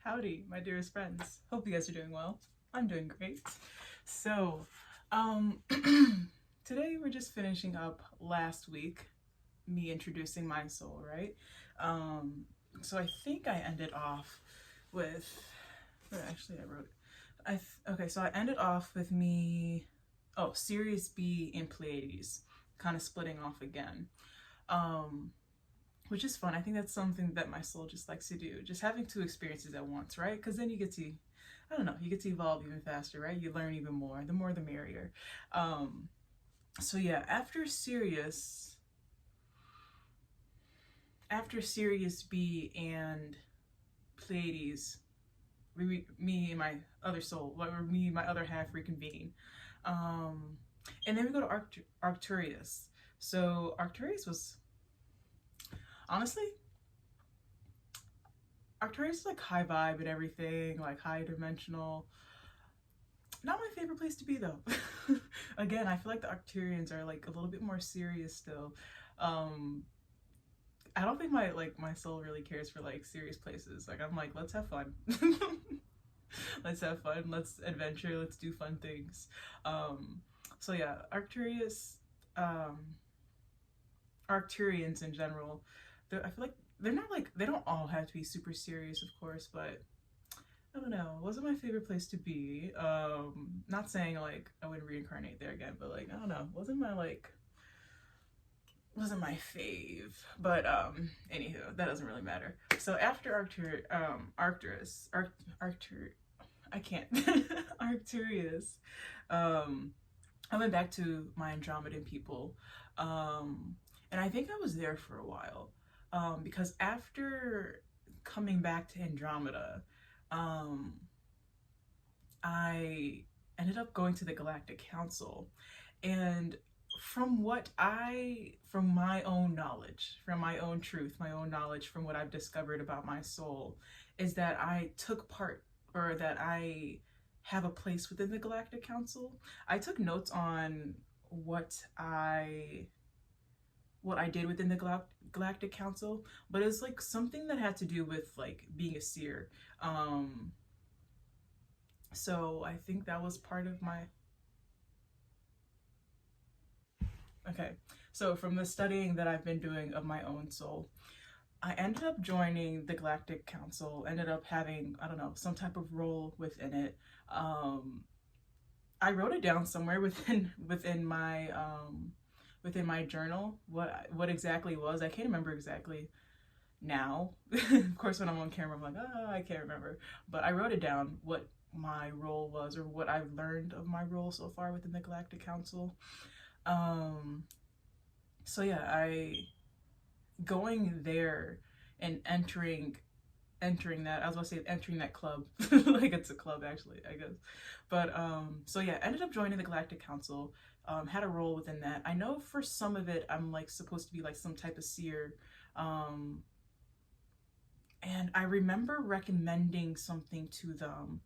Howdy, my dearest friends. Hope you guys are doing well. I'm doing great. So, um, today we're just finishing up last week, me introducing my soul, right? Um, so I think I ended off with, actually I wrote, okay, so I ended off with me, Sirius B and Pleiades, kind of splitting off again. Um, which is fun. I think that's something that my soul just likes to do, just having two experiences at once, right? Because then you get to, I don't know, you get to evolve even faster, right? You learn even more. The more, the merrier. Um, so yeah, after Sirius B and Pleiades, me and my other soul, or me and my other half reconvene. Um, and then we go to Arcturus. So Arcturus was honestly Arcturus is like high vibe and everything, like high dimensional. Not my favorite place to be though. Again, I feel like the Arcturians are like a little bit more serious still. Um, I don't think my soul really cares for like serious places. Like I'm like, let's have fun. Let's have fun. Let's adventure. Let's do fun things. So yeah, um, Arcturians in general. I feel like they're not like they don't all have to be super serious, of course, but I don't know. It wasn't my favorite place to be. Not saying like I would reincarnate there again, but like I don't know. Wasn't my fave. But anywho, that doesn't really matter. So after I can't Arcturus. I went back to my Andromedan people. And I think I was there for a while. Because after coming back to Andromeda, um, I ended up going to the Galactic Council. And from my own knowledge, from my own truth, my own knowledge, from what I've discovered about my soul, is that I took part, or that I have a place within the Galactic Council. I took notes on what I did within the Galactic Council, but it's like something that had to do with like being a seer. So I think that was part of my. Okay, so from the studying that I've been doing of my own soul, I ended up joining the Galactic Council, ended up having, I don't know, some type of role within it. I wrote it down somewhere within my journal what exactly it was. I can't remember exactly now. Of course, when I'm on camera, I'm like, I can't remember. But I wrote it down what my role was, or what I've learned of my role so far within the Galactic Council. Um, so yeah, I going there and entering that, I was about to say entering that club. Like it's a club actually, I guess. But so yeah, ended up joining the Galactic Council. Had a role within that. I know for some of it I'm like supposed to be like some type of seer. And I remember recommending something to them.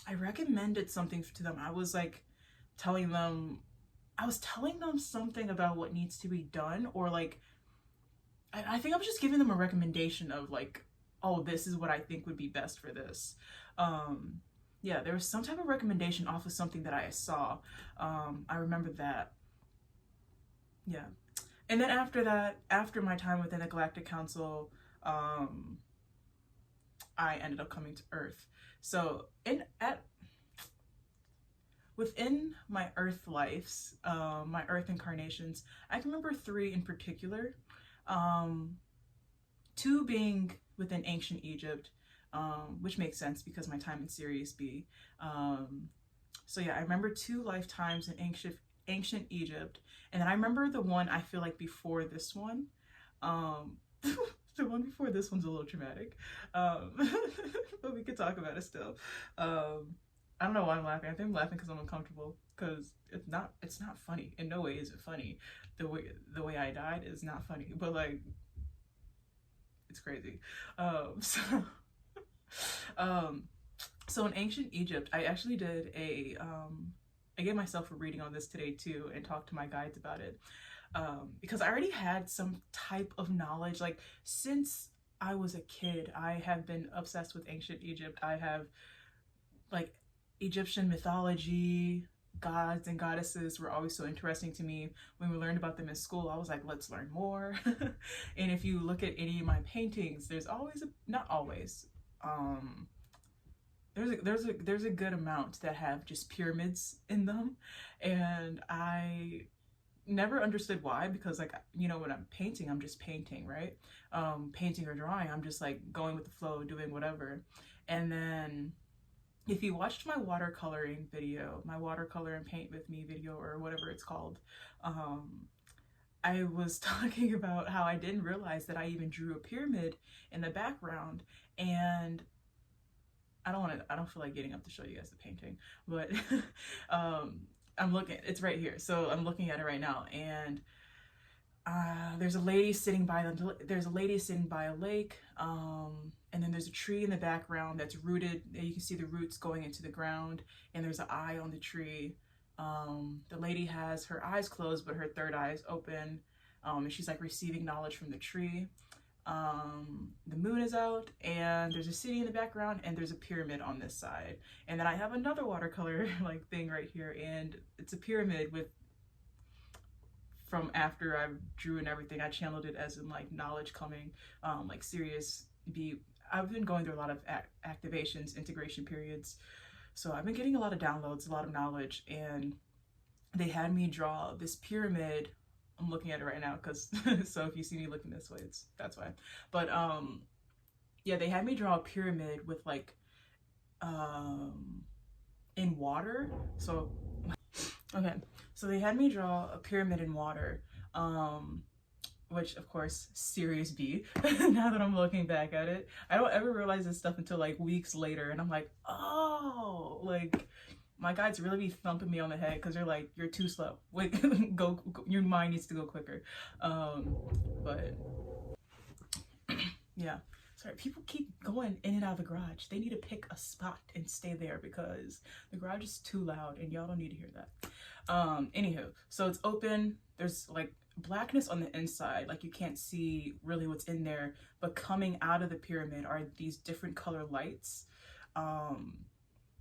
I recommended something to them. Telling them I was telling them something about what needs to be done, or like I think I was just giving them a recommendation of like, oh, this is what I think would be best for this. Yeah, there was some type of recommendation off of something that I saw. I remember that. Yeah. And then after that, after my time within the Galactic Council, I ended up coming to Earth. So within my Earth lives, my Earth incarnations, I can remember three in particular. Two being within ancient Egypt, which makes sense because my time in Sirius B. So yeah, I remember two lifetimes in ancient Egypt, and then I remember the one I feel like before this one. The one before this one's a little traumatic, but we could talk about it still. I don't know why I'm laughing. I think I'm laughing because I'm uncomfortable. Because it's not funny. In no way is it funny. The way I died is not funny. But like, it's crazy. So, um, so in ancient Egypt, I actually did I gave myself a reading on this today too, and talked to my guides about it. because I already had some type of knowledge. Like, since I was a kid, I have been obsessed with ancient Egypt. I have, like, Egyptian mythology, gods and goddesses were always so interesting to me. When we learned about them in school, I was like, let's learn more. And if you look at any of my paintings, there's always not always, there's a good amount that have just pyramids in them, and I never understood why, because, like, you know, when I'm painting, I'm just painting, right? Painting or drawing, I'm just like going with the flow, doing whatever. And then if you watched my watercoloring video, my watercolor and paint with me video, or whatever it's called, I was talking about how I didn't realize that I even drew a pyramid in the background. And I don't feel like getting up to show you guys the painting, but I'm looking, it's right here. So I'm looking at it right now, and there's a lady sitting by a lake, and then there's a tree in the background that's rooted. You can see the roots going into the ground, and there's an eye on the tree. The lady has her eyes closed, but her third eye is open, and she's like receiving knowledge from the tree. The moon is out, and there's a city in the background, and there's a pyramid on this side. And then I have another watercolor like thing right here, and it's a pyramid with, from after I drew and everything, I channeled it as in like knowledge coming, like serious be. I've been going through a lot of activations, integration periods, so I've been getting a lot of downloads, a lot of knowledge, and they had me draw this pyramid. I'm looking at it right now because so if you see me looking this way, that's why. But yeah, they had me draw a pyramid with like in water. So okay, so they had me draw a pyramid in water, which of course, serious B. Now that I'm looking back at it, I don't ever realize this stuff until like weeks later, and I'm like, oh, like my guides really be thumping me on the head because they're like, you're too slow. Like, go, your mind needs to go quicker. But yeah, sorry, people keep going in and out of the garage. They need to pick a spot and stay there because the garage is too loud and y'all don't need to hear that. Anywho, so it's open. There's like blackness on the inside, like you can't see really what's in there, but coming out of the pyramid are these different color lights.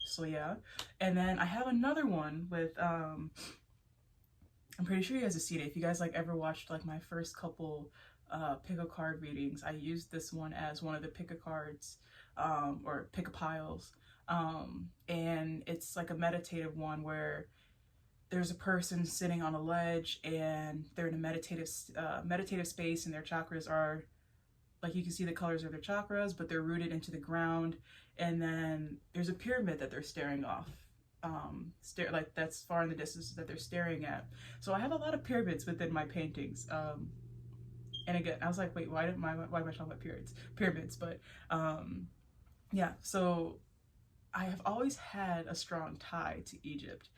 So yeah, and then I have another one with I'm pretty sure you guys have seen it. If you guys like ever watched like my first couple pick a card readings, I used this one as one of the pick a cards, or pick a piles, and it's like a meditative one where there's a person sitting on a ledge and they're in a meditative space, and their chakras are, like, you can see the colors of their chakras, but they're rooted into the ground. And then there's a pyramid that they're staring off, like that's far in the distance that they're staring at. So I have a lot of pyramids within my paintings. And again, I was like, wait, why am I talking about pyramids? But yeah, so I have always had a strong tie to Egypt.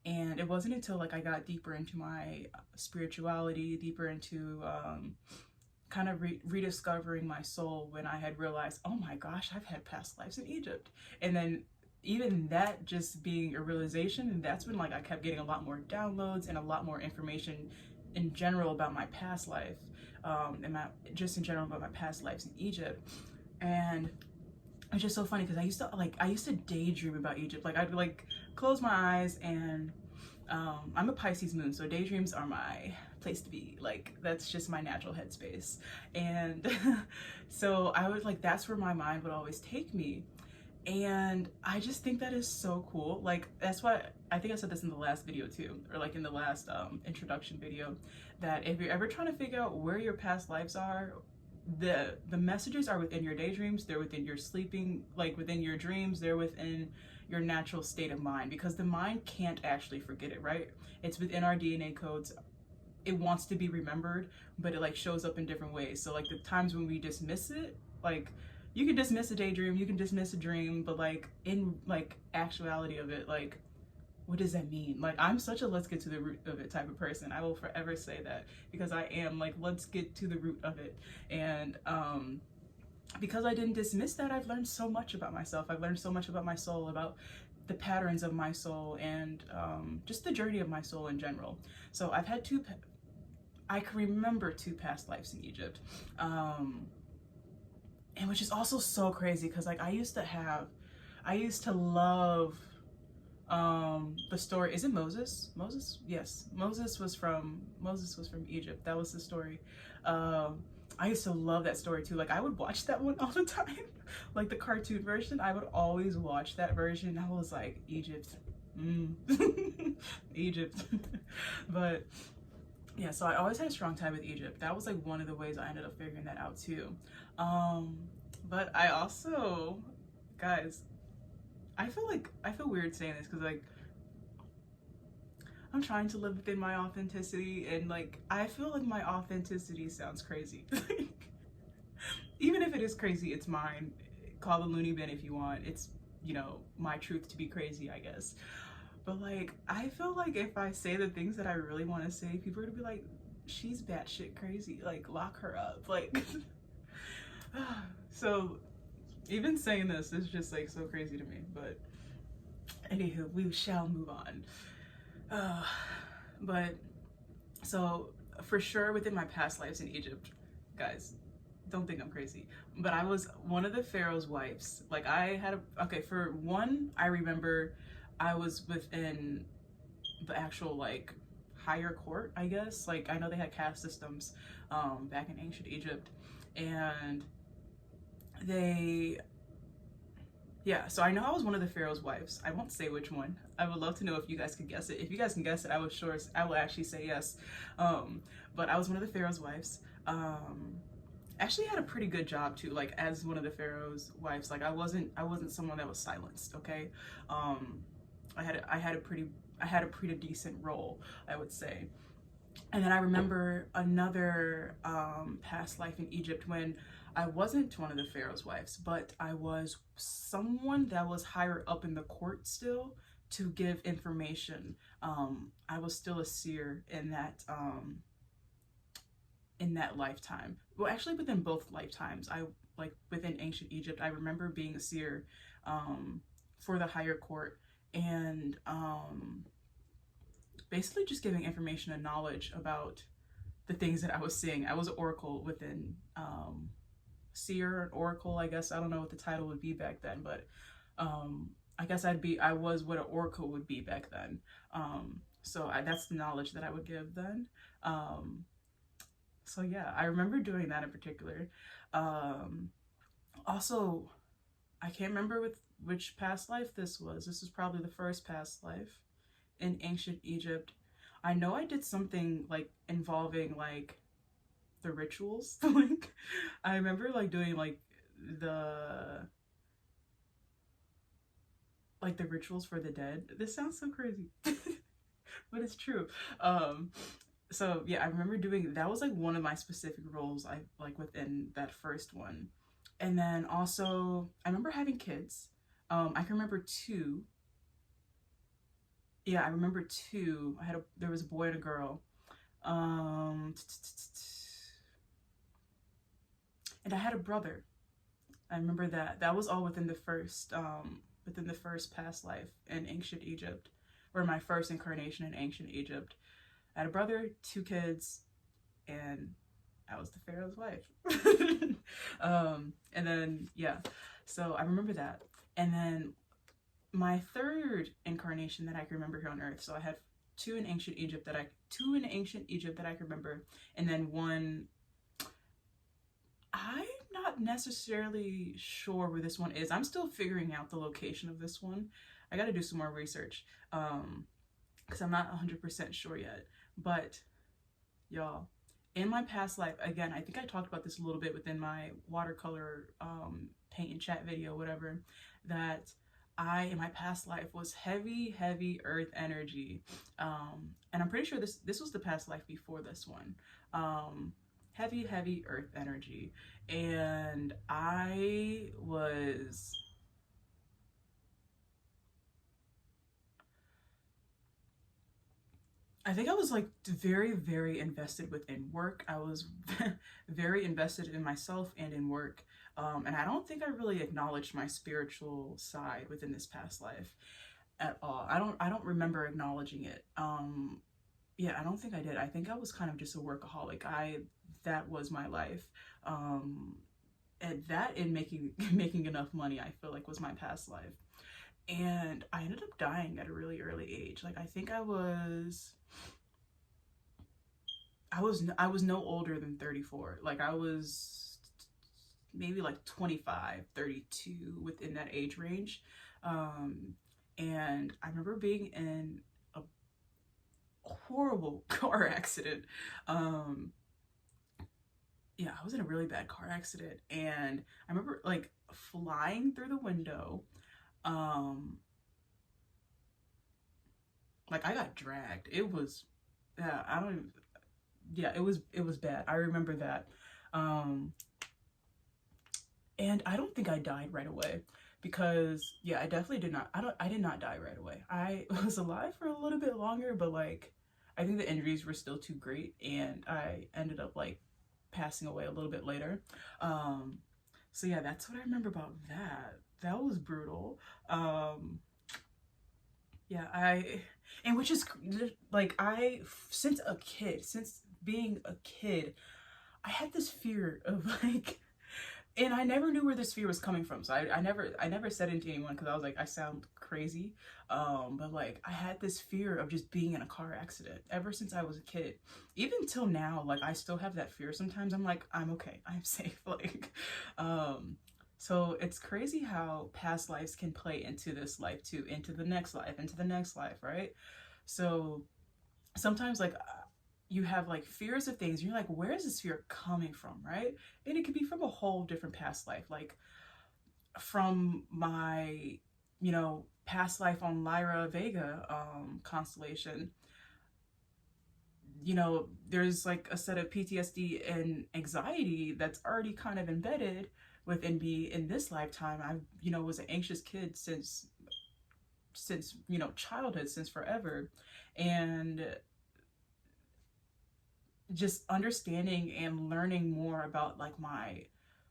And it wasn't until like I got deeper into my spirituality, deeper into kind of rediscovering my soul, when I had realized, oh my gosh, I've had past lives in Egypt. And then even that just being a realization, and that's when like I kept getting a lot more downloads and a lot more information in general about my past life, and just in general about my past lives in Egypt. And it's just so funny because I used to daydream about Egypt. Like I'd like close my eyes, and I'm a Pisces moon, so daydreams are my place to be. Like that's just my natural headspace. And so I would like, that's where my mind would always take me. And I just think that is so cool. Like that's why I think I said this in the last video too, or like in the last introduction video, that if you're ever trying to figure out where your past lives are, the messages are within your daydreams, they're within your sleeping, like within your dreams, they're within your natural state of mind, because the mind can't actually forget it, right? It's within our DNA codes. It wants to be remembered, but it like shows up in different ways. So like the times when we dismiss it, like you can dismiss a daydream, you can dismiss a dream, but like in like actuality of it, like what does that mean? Like I'm such a let's get to the root of it type of person. I will forever say that, because I am like, let's get to the root of it. And because I didn't dismiss that, I've learned so much about myself. I've learned so much about my soul, about the patterns of my soul, and just the journey of my soul in general. So I've had I can remember 2 past lives in Egypt. And which is also so crazy because like I used to love the story. Is it Moses? Yes, Moses was from Egypt. That was the story. I used to love that story too. Like I would watch that one all the time. Like the cartoon version, I would always watch that version. I was like, Egypt, Egypt. But yeah, so I always had a strong time with Egypt. That was like one of the ways I ended up figuring that out too. But I also, guys, I feel weird saying this because like I'm trying to live within my authenticity, and like I feel like my authenticity sounds crazy. Even if it is crazy, it's mine. Call the loony bin if you want. It's, you know, my truth to be crazy, I guess. But like I feel like if I say the things that I really want to say, people are gonna be like, she's batshit crazy. Like lock her up. Like so even saying this is just like so crazy to me. But anywho, we shall move on. But so for sure within my past lives in Egypt, guys, don't think I'm crazy, but I was one of the pharaoh's wives. Like I had okay, for one, I remember I was within the actual like higher court, I guess. Like I know they had caste systems back in ancient Egypt, and yeah, so I know I was one of the pharaoh's wives. I won't say which one. I would love to know if you guys could guess it. If you guys can guess it, I will actually say yes. But I was one of the pharaoh's wives. Actually had a pretty good job too. Like as one of the pharaoh's wives, like I wasn't someone that was silenced. Okay, I had a pretty decent role, I would say. And then I remember another past life in Egypt when I wasn't one of the pharaoh's wives, but I was someone that was higher up in the court still to give information. I was still a seer in that lifetime. Well, actually within both lifetimes. I like within ancient Egypt, I remember being a seer for the higher court, and basically just giving information and knowledge about the things that I was seeing. I was an oracle within seer, oracle, I guess. I don't know what the title would be back then, but I guess I was what an oracle would be back then. So that's the knowledge that I would give then. So yeah, I remember doing that in particular. Also, I can't remember which past life this was. This was probably the first past life in ancient Egypt. I know I did something like involving like the rituals. Like I remember like doing like the rituals for the dead. This sounds so crazy. But it's true. So yeah, I remember doing that. Was like one of my specific roles I like within that first one. And then also I remember having kids. I can remember 2. Yeah, I remember 2. There was a boy and a girl. And I had a brother. I remember that. That was all within the first past life in ancient Egypt, or my first incarnation in ancient Egypt. I had a brother, 2 kids, and I was the pharaoh's wife. And then yeah, so I remember that. And then my third incarnation that I can remember here on Earth. So I had 2 in ancient Egypt that I can remember, and then 1. I'm not necessarily sure where this one is. I'm still figuring out the location of this one. I got to do some more research because I'm not 100% sure yet. But y'all, in my past life, again, I think I talked about this a little bit within my watercolor paint and chat video, whatever, that I, in my past life, was heavy earth energy. And I'm pretty sure this was the past life before this one. Heavy earth energy. And I think I was like very invested within work. I was very invested in myself and in work. And I don't think I really acknowledged my spiritual side within this past life at all. I don't remember acknowledging it. yeah, I don't think I did. I think I was kind of just a workaholic. That was my life. And that and making making enough money, I feel like was my past life. And I ended up dying at a really early age. Like I think I was no older than 34. Like I was maybe like 25, 32, within that age range. Um, and I remember being in a horrible car accident. Um, yeah, I was in a really bad car accident, and I remember like flying through the window. Um, like I got dragged. It was, yeah, I don't even, yeah, it was bad. I remember that. Um, and I don't think I died right away because yeah, I definitely did not. I did not die right away. I was alive for a little bit longer, but like I think the injuries were still too great, and I ended up like passing away a little bit later. Um, so yeah, that's what I remember about that. That was brutal. Um, yeah, and which is like since a kid, since being a kid, I had this fear of like, and I never knew where this fear was coming from. So I never said it to anyone because I was like, I sound crazy. But like I had this fear of just being in a car accident ever since I was a kid. Even till now, like I still have that fear. Sometimes I'm like, I'm okay, I'm safe. Like, um, so it's crazy how past lives can play into this life too, into the next life, into the next life, right? So sometimes like you have like fears of things, you're like, where is this fear coming from, right? And it could be from a whole different past life, like from my, past life on Lyra Vega constellation. There's like a set of PTSD and anxiety that's already kind of embedded within me in this lifetime. I, was an anxious kid since childhood, since forever. And just understanding and learning more about like my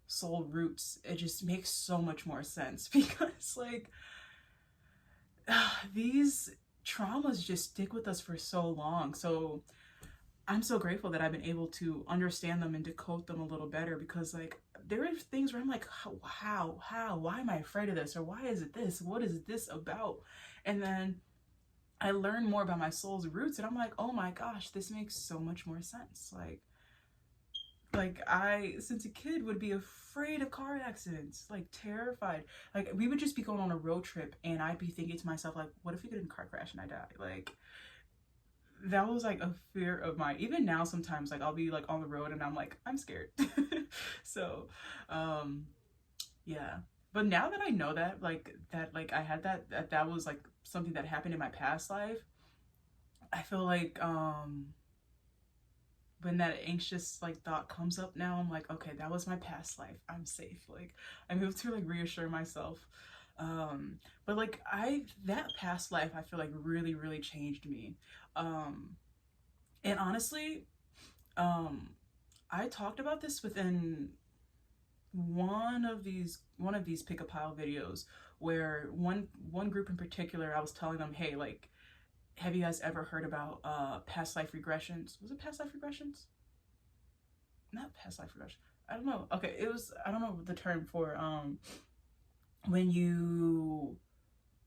soul roots, it just makes so much more sense because like these traumas just stick with us for so long. So I'm so grateful that I've been able to understand them and decode them a little better, because like there are things where I'm like, how, why am I afraid of this? Or why is it this? What is this about? And then I learn more about my soul's roots and I'm like, oh my gosh, this makes so much more sense. Like I, since a kid, would be afraid of car accidents, like terrified. Like we would just be going on a road trip and I'd be thinking to myself, like, what if we get in a car crash and I die? Like that was like a fear of mine. Even now, sometimes like I'll be like on the road and I'm like, I'm scared. So, um, yeah. But now that I know that, like I had that was like something that happened in my past life, I feel like when that anxious like thought comes up now, I'm like, okay, that was my past life, I'm safe. Like I'm able to like reassure myself. But like that past life, I feel like really really changed me. um and honestly, um I talked about this within one of these pick a pile videos, where one group in particular, I was telling them, hey, like, have you guys ever heard about past life regressions? Was it past life regressions? Not past life regression. I don't know. Okay, it was, I don't know the term for when you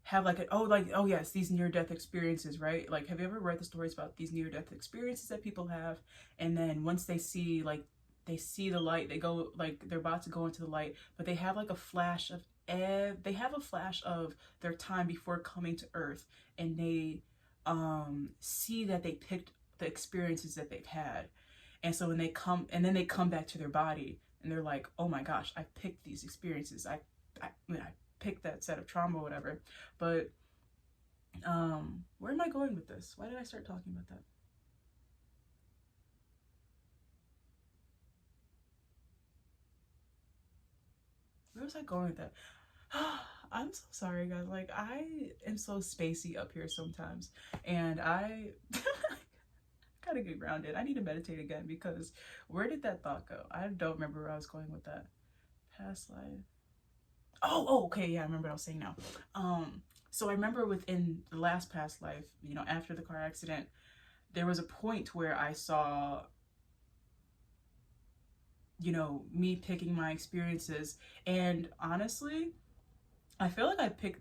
have like oh yes, these near death experiences, right? Like have you ever read the stories about these near death experiences that people have, and then once they see they see the light, they go like they're about to go into the light, but they have like a flash of they have a flash of their time before coming to earth, and they see that they picked the experiences that they've had. And so when they come, and then they come back to their body and they're like, oh my gosh, I picked these experiences, I picked that set of trauma or whatever. But where am I going with this? Why did I start talking about that? Where was I going with that? I'm so sorry, guys. Like I am so spacey up here sometimes, and I gotta get grounded. I need to meditate again, because where did that thought go? I don't remember where I was going with that. Past life. Oh, okay, yeah, I remember what I was saying now. So I remember within the last past life, after the car accident, there was a point where I saw, you know, me picking my experiences. And honestly, I feel like I picked,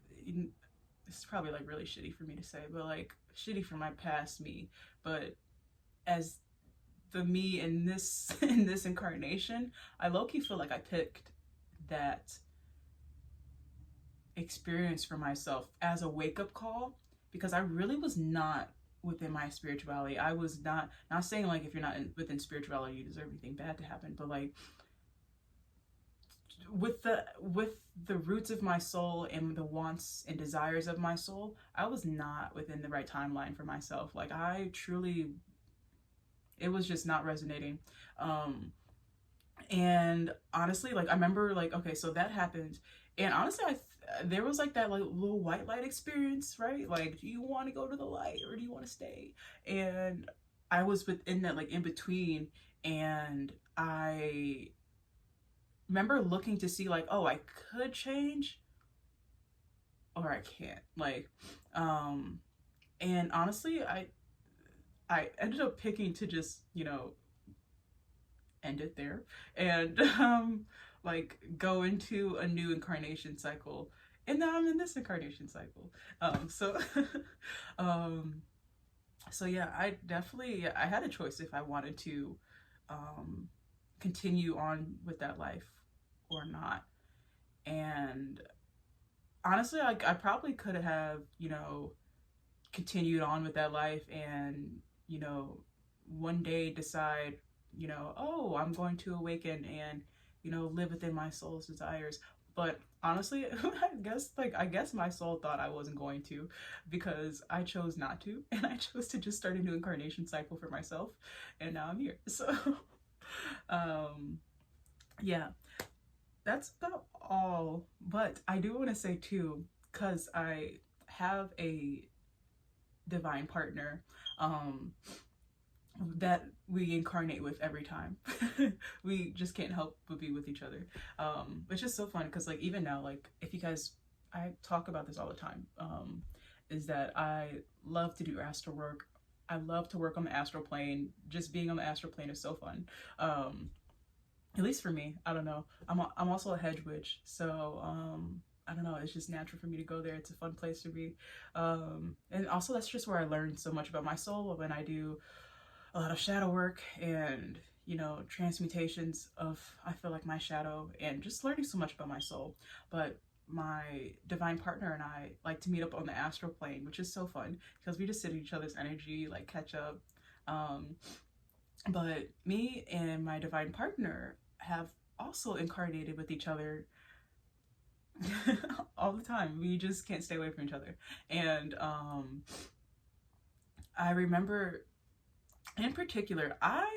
this is probably like really shitty for me to say, but like shitty for my past me. But as the me in this in this incarnation, I low-key feel like I picked that experience for myself as a wake-up call, because I really was not within my spirituality. I was not saying like if you're not within spirituality you deserve anything bad to happen, but like with the roots of my soul and the wants and desires of my soul, I was not within the right timeline for myself. Like I truly, it was just not resonating. And honestly, like I remember like, okay, so that happened, and honestly there was like that like little white light experience, right? Like, do you want to go to the light or do you want to stay? And I was within that like in between, and I remember looking to see like, oh, I could change or I can't, like, and honestly I ended up picking to just, you know, end it there, and like go into a new incarnation cycle. And now I'm in this incarnation cycle. So um so yeah, I had a choice if I wanted to continue on with that life or not. And honestly, like I probably could have, you know, continued on with that life and, you know, one day decide, you know, oh, I'm going to awaken and, you know, live within my soul's desires. But honestly, I guess my soul thought I wasn't going to, because I chose not to, and I chose to just start a new incarnation cycle for myself, and now I'm here. So um yeah, that's about all. But I do want to say too, because I have a divine partner that we incarnate with every time. We just can't help but be with each other. It's just so fun because like even now, like if you guys, I talk about this all the time, is that I love to do astral work. I love to work on the astral plane. Just being on the astral plane is so fun. At least for me. I don't know. I'm also a hedge witch, so I don't know, it's just natural for me to go there. It's a fun place to be. And also that's just where I learned so much about my soul, when I do a lot of shadow work and, you know, transmutations of, I feel like, my shadow, and just learning so much about my soul. But my divine partner and I like to meet up on the astral plane, which is so fun because we just sit in each other's energy, like catch up. But me and my divine partner have also incarnated with each other all the time. We just can't stay away from each other. And I remember in particular, I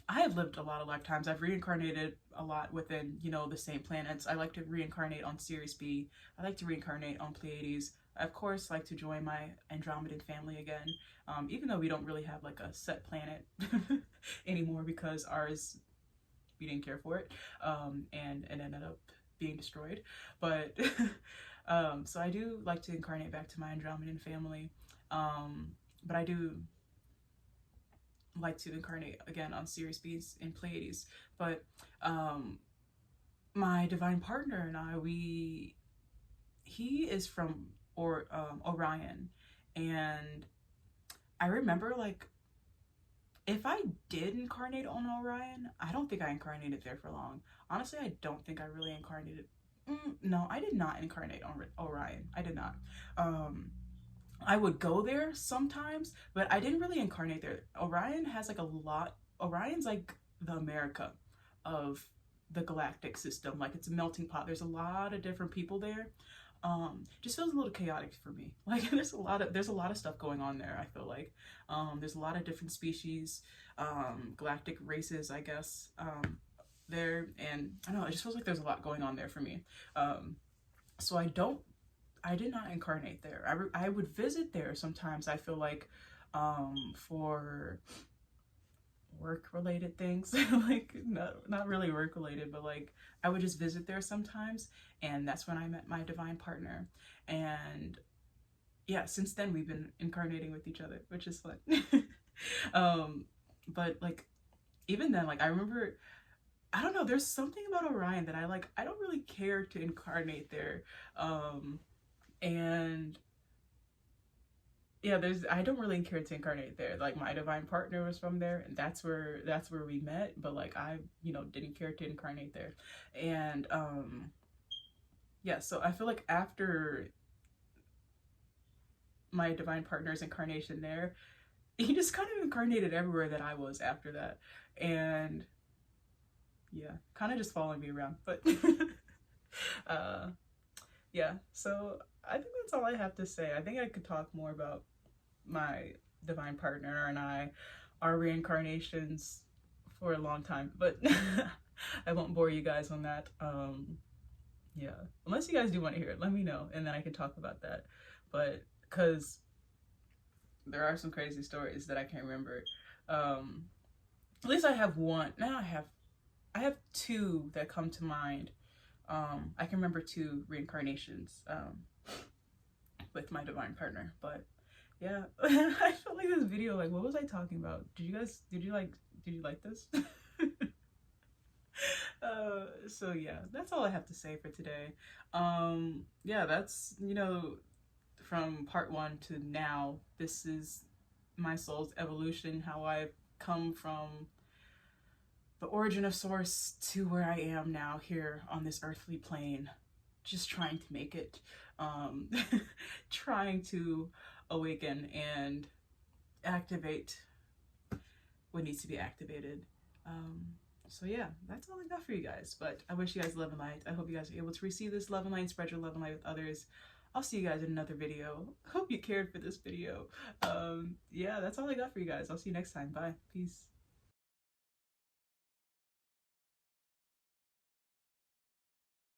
have lived a lot of lifetimes. I've reincarnated a lot within, you know, the same planets. I like to reincarnate on Sirius B. I like to reincarnate on Pleiades. I, of course, like to join my Andromedan family again, even though we don't really have like a set planet anymore, because ours, we didn't care for it, and it ended up being destroyed. But so I do like to incarnate back to my Andromedan family, but I do like to incarnate again on Sirius B's and Pleiades. But my divine partner and I, he is from Orion, and I remember like if I did incarnate on Orion, I don't think I incarnated there for long. Honestly, I don't think I really incarnated. No, I did not incarnate on Orion. I did not. I would go there sometimes, but I didn't really incarnate there. Orion has like a lot. Orion's like the America of the galactic system. Like it's a melting pot. There's a lot of different people there. Just feels a little chaotic for me. Like there's a lot of stuff going on there. I feel like there's a lot of different species, galactic races, I guess, there, and I don't know. It just feels like there's a lot going on there for me. So I did not incarnate there. I would visit there sometimes. I feel like for work related things, like not really work related, but like I would just visit there sometimes, and that's when I met my divine partner. And yeah, since then we've been incarnating with each other, which is fun. But like even then, like I remember, I don't know, there's something about Orion that I don't really care to incarnate there. And yeah, I don't really care to incarnate there. Like my divine partner was from there, and that's where we met, but like I, didn't care to incarnate there. And yeah, so I feel like after my divine partner's incarnation there, he just kind of incarnated everywhere that I was after that. And yeah, kind of just following me around. But uh yeah, so I think that's all I have to say. I think I could talk more about my divine partner and our reincarnations for a long time, but I won't bore you guys on that. Yeah, unless you guys do want to hear it, let me know, and then I can talk about that. But because there are some crazy stories that I can't remember. At least I have one. Now I have two that come to mind. I can remember two reincarnations with my divine partner. But yeah, I felt like this video, like, what was I talking about? Did you like this? So yeah, that's all I have to say for today. Yeah, that's, from part one to now, this is my soul's evolution, how I've come from the origin of source to where I am now here on this earthly plane, just trying to make it, trying to awaken and activate what needs to be activated. So yeah, that's all I got for you guys, but I wish you guys love and light. I hope you guys are able to receive this love and light, spread your love and light with others. I'll see you guys in another video. Hope you cared for this video. Yeah, that's all I got for you guys. I'll see you next time. Bye. Peace.